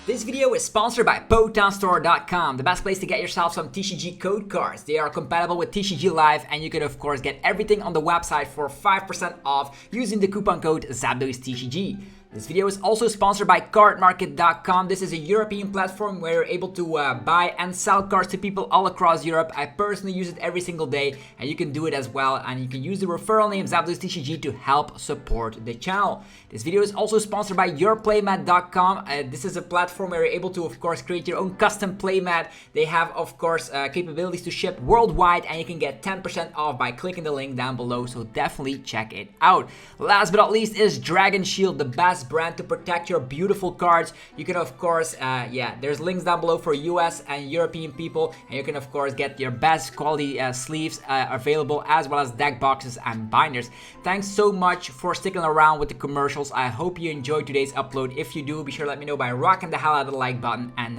This video is sponsored by PokemonStore.com, the best place to get yourself some TCG code cards. They are compatible with TCG Live, and you can of course get everything on the website for 5% off using the coupon code ZapDoesTCG. This video is also sponsored by Cardmarket.com. This is a European platform where you're able to buy and sell cards to people all across Europe. I personally use it every single day, and you can do it as well. And you can use the referral name ZapDoesTCG to help support the channel. This video is also sponsored by YourPlaymat.com. This is a platform where you're able to, of course, create your own custom playmat. They have, of course, capabilities to ship worldwide, and you can get 10% off by clicking the link down below. So definitely check it out. Last but not least is Dragon Shield, the best brand to protect your beautiful cards. You can of course there's links down below for US and European people, and you can of course get your best quality sleeves available, as well as deck boxes and binders. Thanks so much for sticking around with the commercials. I hope you enjoyed today's upload. If you do, be sure to let me know by rocking the hell out of the like button, and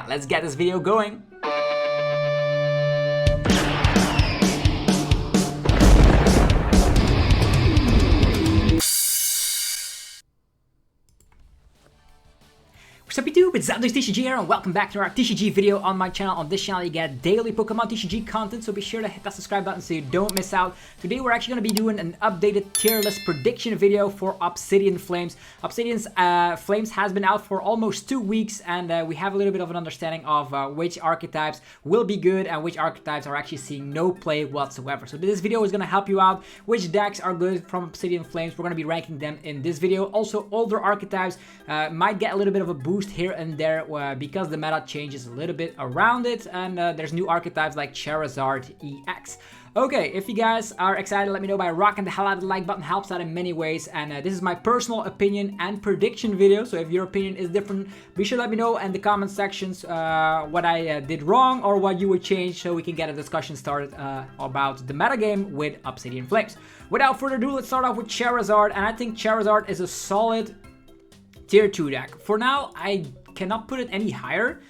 let's get this video going. What's up YouTube, it's ZapDoesTCG here, and welcome back to our TCG video on my channel. On this channel you get daily Pokemon TCG content, so be sure to hit that subscribe button so you don't miss out. Today we're actually going to be doing an updated tier list prediction video for Obsidian Flames. Obsidian's Flames has been out for almost 2 weeks, and we have a little bit of an understanding of which archetypes will be good and which archetypes are actually seeing no play whatsoever. So this video is going to help you out which decks are good from Obsidian Flames. We're going to be ranking them in this video. Also, older archetypes might get a little bit of a boost here and there because the meta changes a little bit around it, and there's new archetypes like Charizard EX. Okay, if you guys are excited, let me know by rocking the hell out of the like button. Helps out in many ways, and this is my personal opinion and prediction video, so if your opinion is different, be sure to let me know in the comment sections what I did wrong or what you would change, so we can get a discussion started about the metagame with Obsidian Flames. Without further ado, let's start off with Charizard, and I think Charizard is a solid Tier 2 deck. For now, I cannot put it any higher,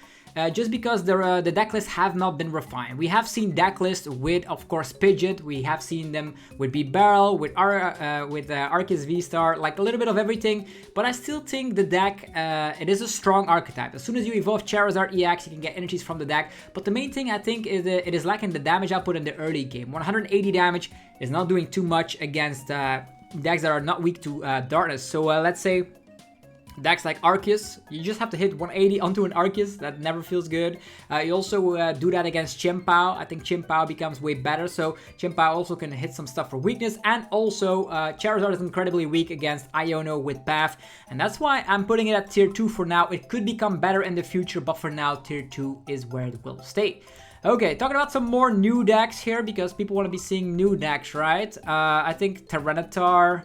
just because the deck lists have not been refined. We have seen deck lists with, of course, Pidgeot. We have seen them with B-Barrel, with Arceus VSTAR, like a little bit of everything. But I still think the deck, it is a strong archetype. As soon as you evolve Charizard EX, you can get energies from the deck. But the main thing, I think, is it is lacking the damage output in the early game. 180 damage is not doing too much against decks that are not weak to darkness. So let's say decks like Arceus, you just have to hit 180 onto an Arceus. That never feels good. You also do that against Chien-Pao. I think Chien-Pao becomes way better, so Chien-Pao also can hit some stuff for weakness. And also Charizard is incredibly weak against Iono with Path, and that's why I'm putting it at tier 2 for now. It could become better in the future, but for now tier 2 is where it will stay. Okay, talking about some more new decks here, because people want to be seeing new decks, right? I think Tyranitar,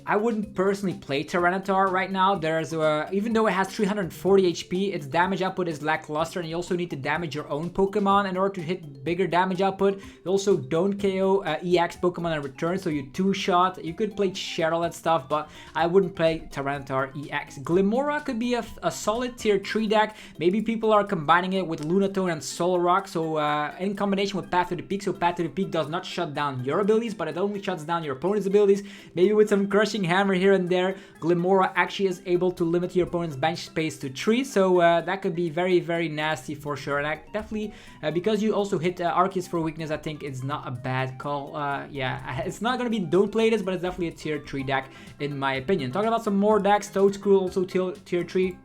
I wouldn't personally play Tyranitar right now. There's even though it has 340 HP, its damage output is lackluster, and you also need to damage your own Pokemon in order to hit bigger damage output. You also don't KO EX Pokemon in return, so you two-shot. You could play Cheryl and stuff, but I wouldn't play Tyranitar EX. Glimmora could be a solid tier 3 deck. Maybe people are combining it with Lunatone and Solrock, so in combination with Path to the Peak, so Path to the Peak does not shut down your abilities, but it only shuts down your opponent's abilities. Maybe with some Crushing Hammer here and there, Glimmora actually is able to limit your opponent's bench space to 3, so that could be very, very nasty for sure. And I definitely, because you also hit Arceus for weakness, I think it's not a bad call. Yeah, it's not gonna be don't play this, but it's definitely a tier 3 deck in my opinion. Talking about some more decks, Toadstool also tier 3.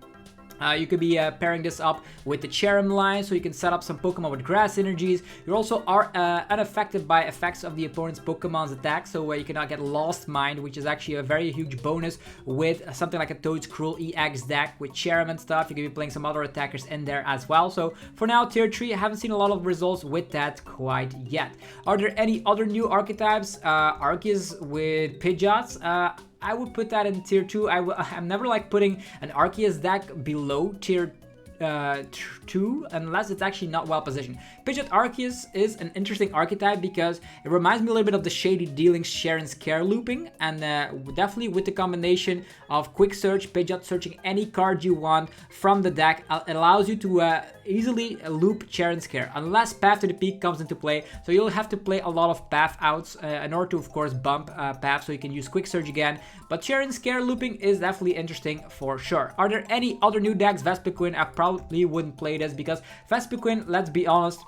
You could be pairing this up with the Cherrim line, so you can set up some Pokemon with grass energies. You also are unaffected by effects of the opponent's Pokemon's attack, so you cannot get Lost Mind, which is actually a very huge bonus with something like a Toadstool EX deck with Cherrim and stuff. You could be playing some other attackers in there as well. So for now, tier 3, I haven't seen a lot of results with that quite yet. Are there any other new archetypes? Arceus with Pidgeots. I would put that in tier 2. I'm never like putting an Arceus deck below tier 2 unless it's actually not well positioned. Pidgeot Arceus is an interesting archetype because it reminds me a little bit of the Shady Dealings Share and Scare looping, and definitely with the combination of Quick Search, Pidgeot searching any card you want from the deck, it allows you to easily loop Share and Scare unless Path to the Peak comes into play. So you'll have to play a lot of Path outs in order to, of course, bump Path so you can use Quick Search again. But Share and Scare looping is definitely interesting for sure. Are there any other new decks? Vespiquen, I probably wouldn't play this because Vespiquen, let's be honest,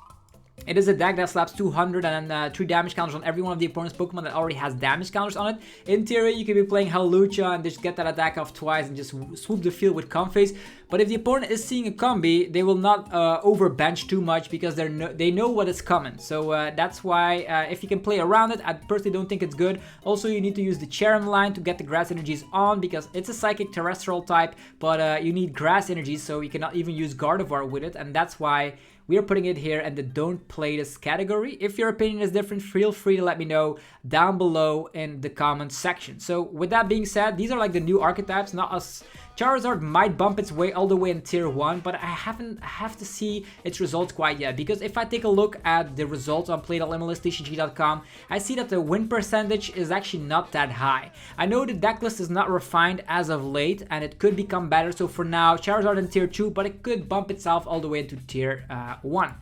it is a deck that slaps 200 and 3 damage counters on every one of the opponent's Pokemon that already has damage counters on it. In theory, you could be playing Hawlucha and just get that attack off twice and just swoop the field with Comphase. But if the opponent is seeing a combi, they will not overbench too much because they know what is coming. So that's why if you can play around it, I personally don't think it's good. Also, you need to use the Cherrim line to get the grass energies on because it's a psychic terrestrial type, but you need grass energies, so you cannot even use Gardevoir with it, and that's why we are putting it here and the don't play this category. If your opinion is different, feel free to let me know down below in the comments section. So with that being said, these are like the new archetypes, not as Charizard might bump its way all the way in tier 1, but I have to see its results quite yet, because if I take a look at the results on play.limitlesttcg.com, I see that the win percentage is actually not that high. I know the deck list is not refined as of late and it could become better, so for now Charizard in tier 2, but it could bump itself all the way into tier 1.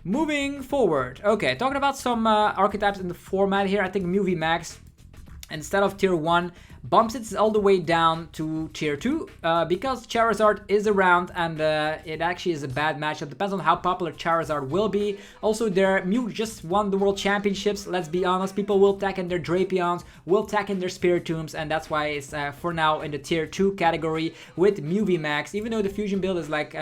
Moving forward, okay, talking about some archetypes in the format here, I think Mew VMAX, instead of tier 1, bumps it all the way down to tier 2 because Charizard is around and it actually is a bad matchup. Depends on how popular Charizard will be. Also, Mew just won the World Championships. Let's be honest, people will tack in their Drapions, will tack in their Spiritombs, and that's why it's for now in the tier 2 category with Mew VMAX. Even though the fusion build is like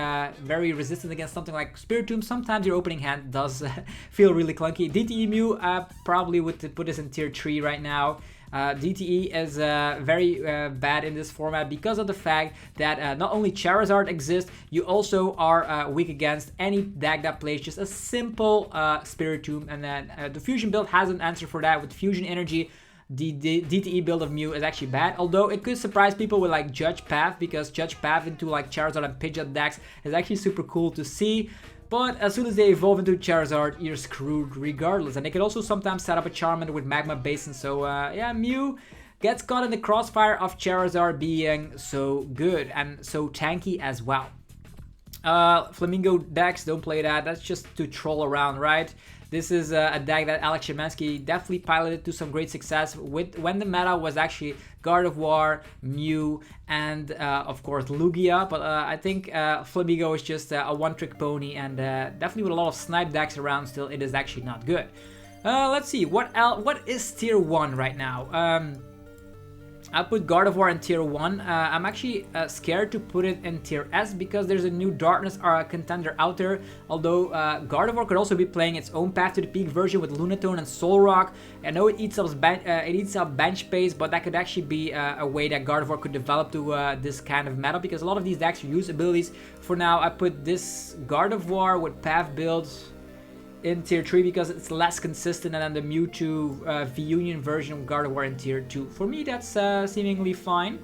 very resistant against something like Spiritombs, sometimes your opening hand does feel really clunky. DTE Mew probably would put this in tier 3 right now. DTE is very bad in this format because of the fact that not only Charizard exists, you also are weak against any deck that plays just a simple Spiritomb, and then the fusion build has an answer for that with Fusion Energy. The DTE build of Mew is actually bad, although it could surprise people with like Judge Path, because Judge Path into like Charizard and Pidgeot decks is actually super cool to see. But as soon as they evolve into Charizard, you're screwed regardless. And they could also sometimes set up a Charmander with Magma Basin. So yeah, Mew gets caught in the crossfire of Charizard being so good and so tanky as well. Flamingo decks, don't play that. That's just to troll around, right? This is a deck that Alex Szymanski definitely piloted to some great success with when the meta was actually Gardevoir, Mew, and of course Lugia. But I think Flamingo is just a one-trick pony, and definitely with a lot of snipe decks around still, it is actually not good. Let's see, what is tier 1 right now? I put Gardevoir in tier 1. I'm actually scared to put it in tier S because there's a new Darkness contender out there. Although Gardevoir could also be playing its own Path to the Peak version with Lunatone and Solrock. I know it eats up bench space, but that could actually be a way that Gardevoir could develop to this kind of meta, because a lot of these decks use abilities. For now, I put this Gardevoir with Path builds in tier 3 because it's less consistent, and then the Mewtwo V-Union version of Gardevoir in tier 2. For me, that's seemingly fine.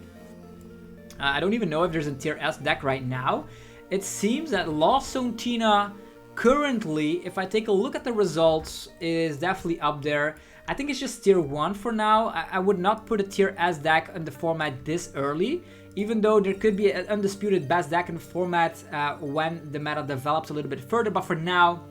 I don't even know if there's a tier S deck right now. It seems that Lost Zone Tina currently, if I take a look at the results, is definitely up there. I think it's just tier 1 for now. I would not put a tier S deck in the format this early, even though there could be an undisputed best deck in the format when the meta develops a little bit further. But for now,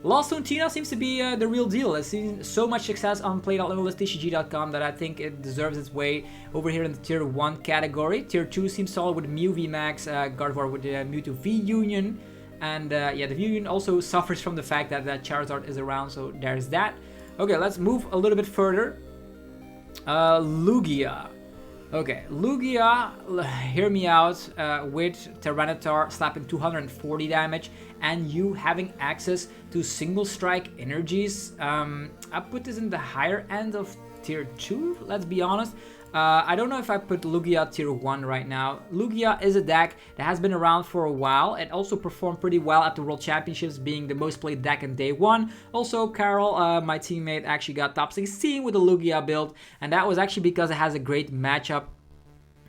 Lost Zone Tina seems to be the real deal. It's seen so much success on play.limitlesttcg.com that I think it deserves its way over here in the tier 1 category. Tier 2 seems solid with Mew VMAX, Gardevoir with the Mewtwo V-Union. And yeah, the V-Union also suffers from the fact that Charizard is around, so there's that. Okay, let's move a little bit further. Lugia. Okay, Lugia, hear me out, with Tyranitar slapping 240 damage and you having access to single strike energies. I put this in the higher end of tier 2, let's be honest. I don't know if I put Lugia tier 1 right now. Lugia is a deck that has been around for a while. It also performed pretty well at the World Championships, being the most played deck in day 1. Also, Carol, my teammate, actually got top 16 with the Lugia build, and that was actually because it has a great matchup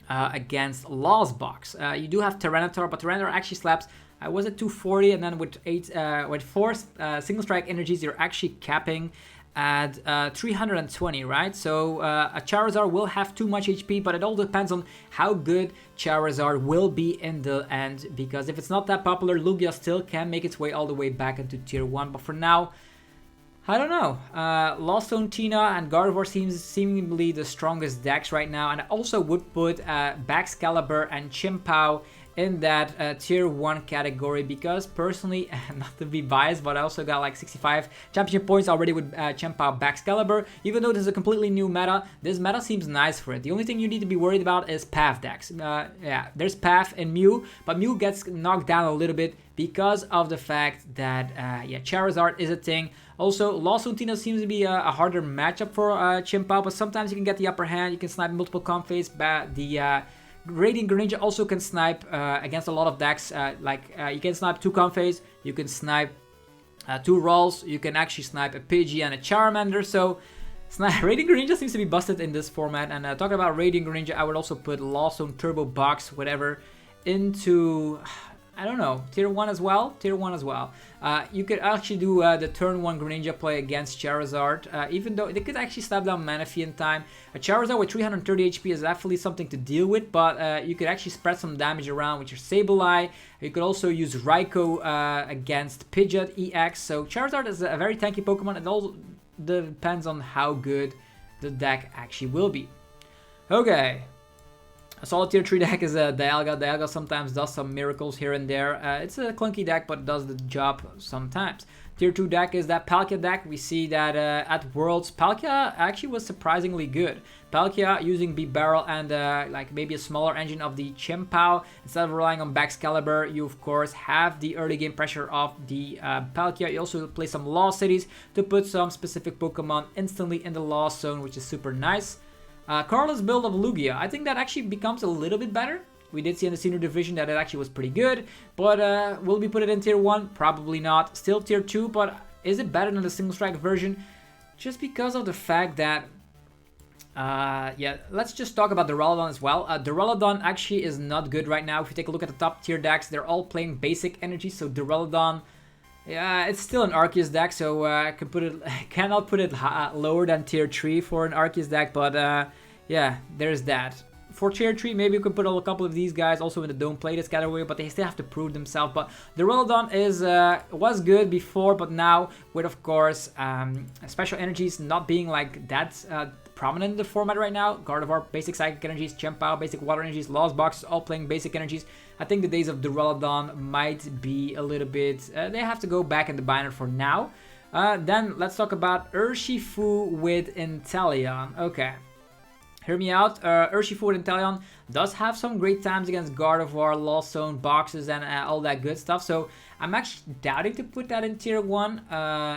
against Lost Box. You do have Tyranitar, but Tyranitar actually slaps I was at 240, and then with 4 single strike energies, you're actually capping at 320, right? So a Charizard will have too much HP, but it all depends on how good Charizard will be in the end, because if it's not that popular, Lugia still can make its way all the way back into tier 1, but for now, I don't know. Lost Zone Tina and Gardevoir seems seemingly the strongest decks right now, and I also would put Baxcalibur and Chien-Pao in that tier 1 category, because personally, not to be biased, but I also got like 65 championship points already with Chien-Pao Baxcalibur. Even though this is a completely new meta, this meta seems nice for it. The only thing you need to be worried about is Path decks. Yeah, there's Path and Mew, but Mew gets knocked down a little bit because of the fact that yeah, Charizard is a thing. Also, Lost Zone Tina seems to be a harder matchup for Chien-Pao, but sometimes you can get the upper hand. You can snipe multiple Comphase. The Radiant Greninja also can snipe against a lot of decks. You can snipe 2 Comphase, you can snipe 2 Rolls, you can actually snipe a Pidgey and a Charmander. So Radiant Greninja seems to be busted in this format. And talking about Radiant Greninja, I would also put Lost Zone, Turbo Box, whatever, into, I don't know, tier 1 as well? Tier 1 as well. You could actually do the turn 1 Greninja play against Charizard, even though they could actually slap down Manaphy in time. A Charizard with 330 HP is definitely something to deal with, but you could actually spread some damage around with your Sableye. You could also use Raikou against Pidgeot EX. So Charizard is a very tanky Pokemon. It all depends on how good the deck actually will be. Okay. A solid tier 3 deck is a Dialga. Dialga sometimes does some miracles here and there. It's a clunky deck, but it does the job sometimes. Tier 2 deck is that Palkia deck. We see that at Worlds, Palkia actually was surprisingly good. Palkia using B-Barrel and like maybe a smaller engine of the Chien-Pao. Instead of relying on Baxcalibur, you of course have the early game pressure of the Palkia. You also play some Lost Cities to put some specific Pokemon instantly in the Lost Zone, which is super nice. Carlos build of Lugia, I think that actually becomes a little bit better. We did see in the senior division that it actually was pretty good, but will we put it in tier 1? Probably not. Still tier 2, but is it better than the single strike version? Just because of the fact that, yeah, let's just talk about the Duraludon as well. Duraludon actually is not good right now. If you take a look at the top tier decks, they're all playing basic energy, so Duraludon, yeah, it's still an Arceus deck, so I cannot put it lower than tier 3 for an Arceus deck, but yeah, there's that. For tier 3, maybe you could put a couple of these guys also in the Don't Play This category, but they still have to prove themselves. But the Duraludon was good before, but now with, of course, special energies not being like that prominent in the format right now. Gardevoir, basic psychic energies, Chien-Pao, basic water energies, Lost Boxes, all playing basic energies. I think the days of Duraludon might be a little bit, they have to go back in the binder for now. Then let's talk about Urshifu with Inteleon. Okay. Hear me out, Urshifu with Inteleon does have some great times against Gardevoir, Lost Zone, Boxes, and all that good stuff. So I'm actually doubting to put that in tier 1.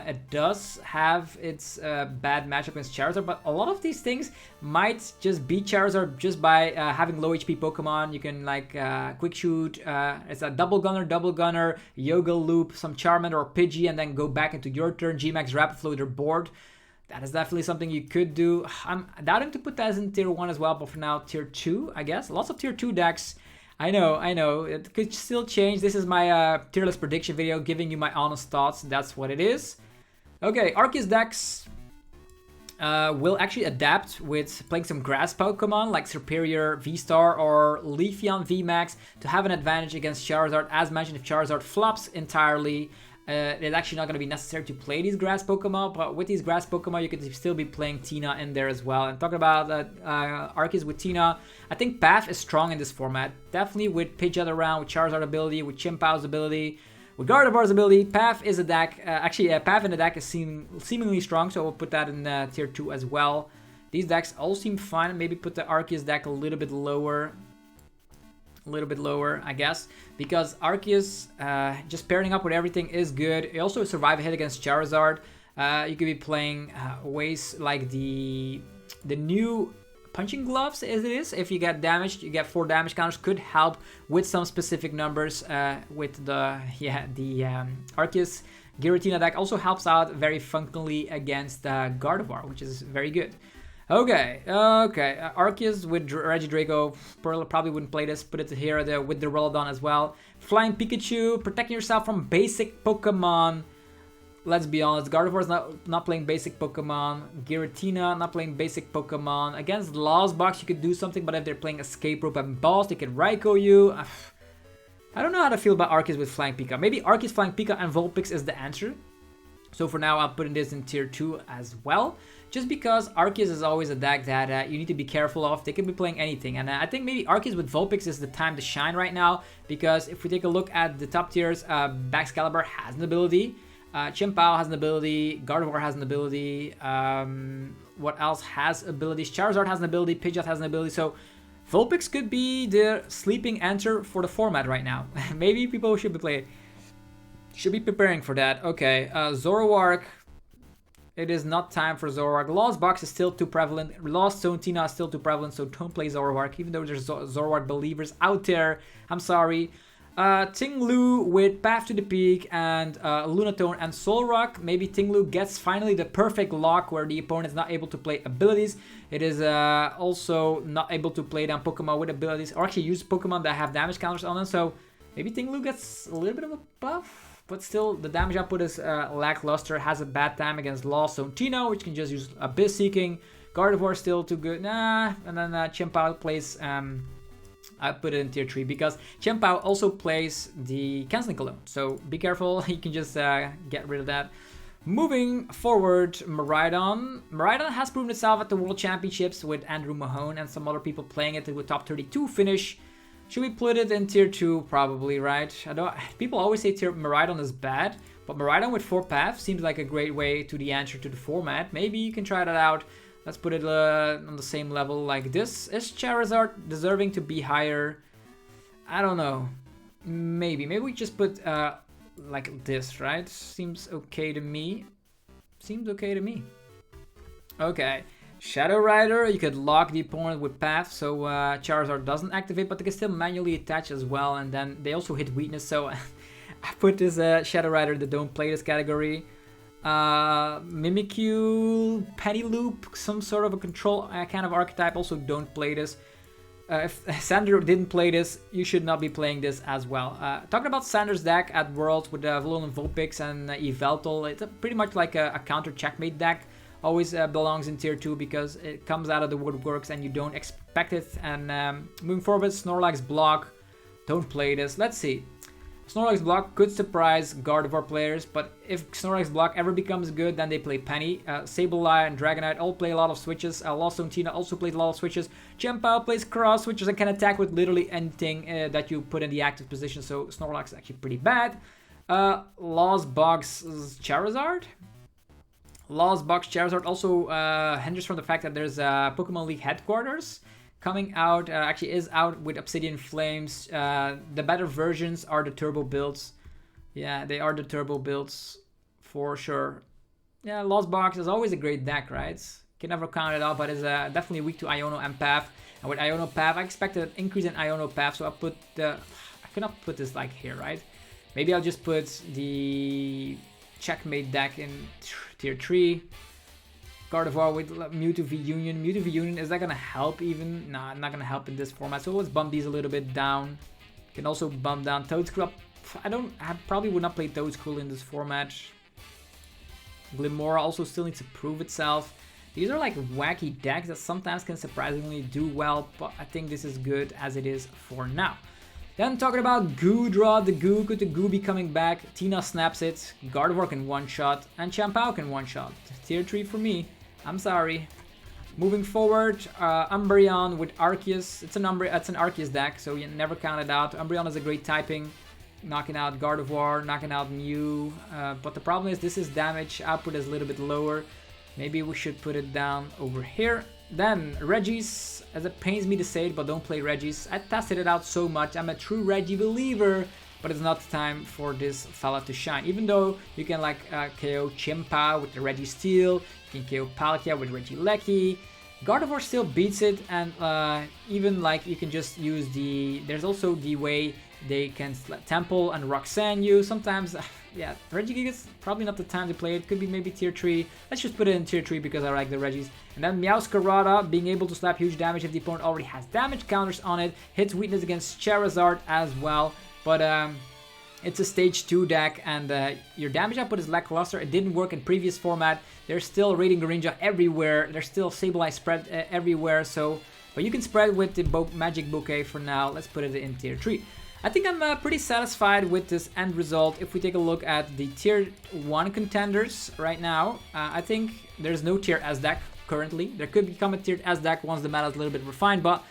It does have its bad matchup against Charizard, but a lot of these things might just beat Charizard just by having low HP Pokemon. You can like Quick Shoot, it's a Double Gunner, Yoga Loop, some Charmander or Pidgey, and then go back into your turn, G-Max Rapid Flow their board. That is definitely something you could do. I'm doubting to put that in tier 1 as well, but for now, tier 2, I guess. Lots of tier 2 decks. I know. It could still change. This is my tier list prediction video, giving you my honest thoughts. That's what it is. Okay, Arceus decks will actually adapt with playing some grass Pokemon like Serperior VSTAR or Leafeon VMAX to have an advantage against Charizard. As mentioned, if Charizard flops entirely, it's actually not going to be necessary to play these grass Pokemon, but with these grass Pokemon, you could still be playing Tina in there as well. And talking about Arceus with Tina, I think Path is strong in this format. Definitely with Pidgeot around, with Charizard ability, with Chien-Pao's ability, with Gardevoir's ability. Path is a deck, Path in the deck is seemingly strong, so we'll put that in tier 2 as well. These decks all seem fine. Maybe put the Arceus deck a little bit lower. I guess, because Arceus just pairing up with everything is good. You also survive a hit against Charizard. You could be playing ways like the new punching gloves as it is. If you get damaged, you get 4 damage counters, could help with some specific numbers with the Arceus Giratina deck. Also helps out very functionally against Gardevoir, which is very good. Okay, Arceus with Regidrago, probably wouldn't play this, put it here with the Rolodon as well. Flying Pikachu, protecting yourself from basic Pokemon. Let's be honest, Gardevoir is not playing basic Pokemon. Giratina, not playing basic Pokemon. Against Lost Box, you could do something, but if they're playing Escape Rope and Boss, they could Raikou you. I don't know how to feel about Arceus with Flying Pika. Maybe Arceus, Flying Pika, and Vulpix is the answer. So for now, I'm putting this in tier 2 as well. Just because Arceus is always a deck that you need to be careful of. They can be playing anything. And I think maybe Arceus with Vulpix is the time to shine right now. Because if we take a look at the top tiers, Baxcalibur has an ability. Chien-Pao has an ability, Gardevoir has an ability, what else has abilities? Charizard has an ability, Pidgeot has an ability, so Vulpix could be the sleeping answer for the format right now. Maybe people should be preparing for that. Okay, Zoroark, it is not time for Zoroark. Lost Box is still too prevalent, Lost Zontina is still too prevalent, so don't play Zoroark, even though there's Zoroark believers out there, I'm sorry. Tinglu with Path to the Peak and Lunatone and Solrock. Maybe Tinglu gets finally the perfect lock where the opponent is not able to play abilities. It is also not able to play down Pokemon with abilities or actually use Pokemon that have damage counters on them. So maybe Tinglu gets a little bit of a buff, but still the damage output is lackluster. Has a bad time against Lost Zontina, which can just use Abyss Seeking. Gardevoir still too good. Nah, and then Chien-Pao plays... I put it in tier 3 because Chien-Pao also plays the Canceling Cologne. So be careful, you can just get rid of that. Moving forward, Miraidon. Miraidon has proven itself at the World Championships with Andrew Mahone and some other people playing it with top 32 finish. Should we put it in tier 2? Probably, right? People always say Miraidon is bad, but Miraidon with 4 paths seems like a great way to the answer to the format. Maybe you can try that out. Let's put it on the same level like this. Is Charizard deserving to be higher? I don't know. Maybe we just put like this, right? Seems okay to me. Okay. Shadow Rider, you could lock the opponent with Path, so Charizard doesn't activate, but they can still manually attach as well, and then they also hit weakness, so I put this Shadow Rider that don't play this category. Mimikyu, Pennyloop, some sort of a control kind of archetype, also don't play this. If Sander didn't play this, you should not be playing this as well. Talking about Sander's deck at Worlds with Alolan Vulpix and Yveltal, it's pretty much like a counter checkmate deck. Always belongs in tier 2 because it comes out of the woodworks and you don't expect it. And moving forward, Snorlax Block, don't play this. Let's see. Snorlax Block could surprise Gardevoir players, but if Snorlax Block ever becomes good, then they play Penny. Sableye and Dragonite all play a lot of switches. Lost Zontina also plays a lot of switches. Chien-Pao plays cross switches and can attack with literally anything that you put in the active position, so Snorlax is actually pretty bad. Lost Box Charizard? Lost Box Charizard also hinders from the fact that there's Pokemon League headquarters coming out, actually is out with Obsidian Flames. The better versions are the turbo builds. Yeah, they are the turbo builds for sure. Yeah, Lost Box is always a great deck, right? Can never count it out, but it's definitely weak to Iono and Path. And with Iono Path, I expected an increase in Iono Path, so I cannot put this like here, right? Maybe I'll just put the checkmate deck in tier 3. Gardevoir with Mewtwo V Union. Mewtwo V Union, is that gonna help even? Nah, not gonna help in this format. So let's bump these a little bit down. Can also bump down Toedscool. I probably would not play Toedscool in this format. Glimmora also still needs to prove itself. These are like wacky decks that sometimes can surprisingly do well, but I think this is good as it is for now. Then talking about Goodra, the Goo, could the Goo be coming back? Tina snaps it, Gardevoir can one-shot, and Chien-Pao can one-shot. Tier 3 for me. I'm sorry. Moving forward, Umbreon with Arceus. It's an Arceus deck, so you never count it out. Umbreon is a great typing, knocking out Gardevoir, knocking out Mew. But the problem is this is damage output is a little bit lower. Maybe we should put it down over here. Then Regis, as it pains me to say it, but don't play Regis. I tested it out so much. I'm a true Regi believer, but it's not time for this fella to shine. Even though you can like KO Chien-Pao with the Registeel, you can KO Palkia with Regieleki. Gardevoir still beats it, and even like you can just use the. There's also the way They can Temple and Roxanne you. Sometimes, yeah, Regigigas, probably not the time to play it. Could be maybe tier 3. Let's just put it in tier 3 because I like the Regis. And then Meowscarada, being able to slap huge damage if the opponent already has damage counters on it. Hits weakness against Charizard as well. But it's a stage 2 deck, and your damage output is lackluster. It didn't work in previous format. There's still Radiant Greninja everywhere. There's still Sableye spread everywhere. So, but you can spread with the Magic Bouquet for now. Let's put it in tier 3. I think I'm pretty satisfied with this end result. If we take a look at the tier 1 contenders right now, I think there's no tier S deck currently. There could become a tier S deck once the meta is a little bit refined, but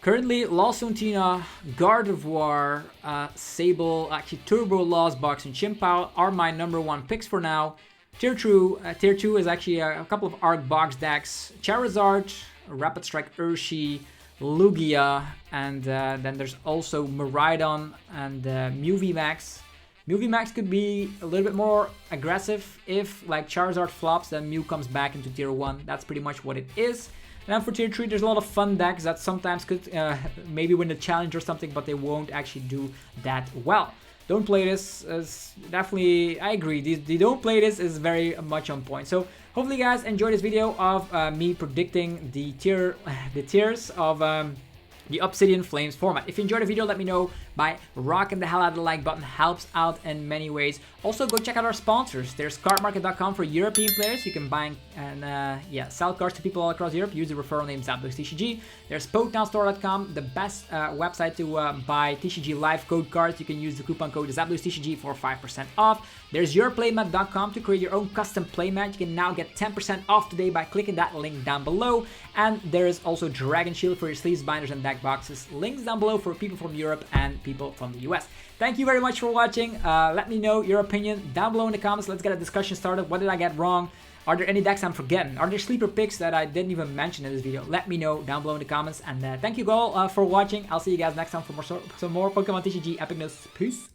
currently, Lalsuntina, Gardevoir, Sable, actually Turbo, Lost Box, and Chien-Pao are my #1 picks for now. Tier 2 is actually a couple of Arc Box decks. Charizard, Rapid Strike Urshi, Lugia, and then there's also Miraidon and Mew VMAX. Mew VMAX could be a little bit more aggressive if, like, Charizard flops, then Mew comes back into tier 1. That's pretty much what it is. And then for tier 3, there's a lot of fun decks that sometimes could maybe win the challenge or something, but they won't actually do that well. Don't play this is definitely, I agree, the don't play this is very much on point. So hopefully you guys enjoyed this video of me predicting the tiers of the Obsidian Flames format. If you enjoyed the video, let me know by rocking the hell out of the like button. Helps out in many ways. Also, go check out our sponsors. There's cardmarket.com for European players. You can buy and sell cards to people all across Europe. Use the referral name TCG. There's PokemonStore.com, the best website to buy TCG live code cards. You can use the coupon code TCG for 5% off. There's yourplaymat.com to create your own custom playmat. You can now get 10% off today by clicking that link down below. And there is also Dragon Shield for your sleeves, binders, and deck boxes. Links down below for people from Europe and people from the US. Thank you very much for watching. Let me know your opinion down below in the comments. Let's get a discussion started. What did I get wrong? Are there any decks I'm forgetting? Are there sleeper picks that I didn't even mention in this video? Let me know down below in the comments. And thank you all for watching. I'll see you guys next time for some more Pokemon TCG Epic News. Peace.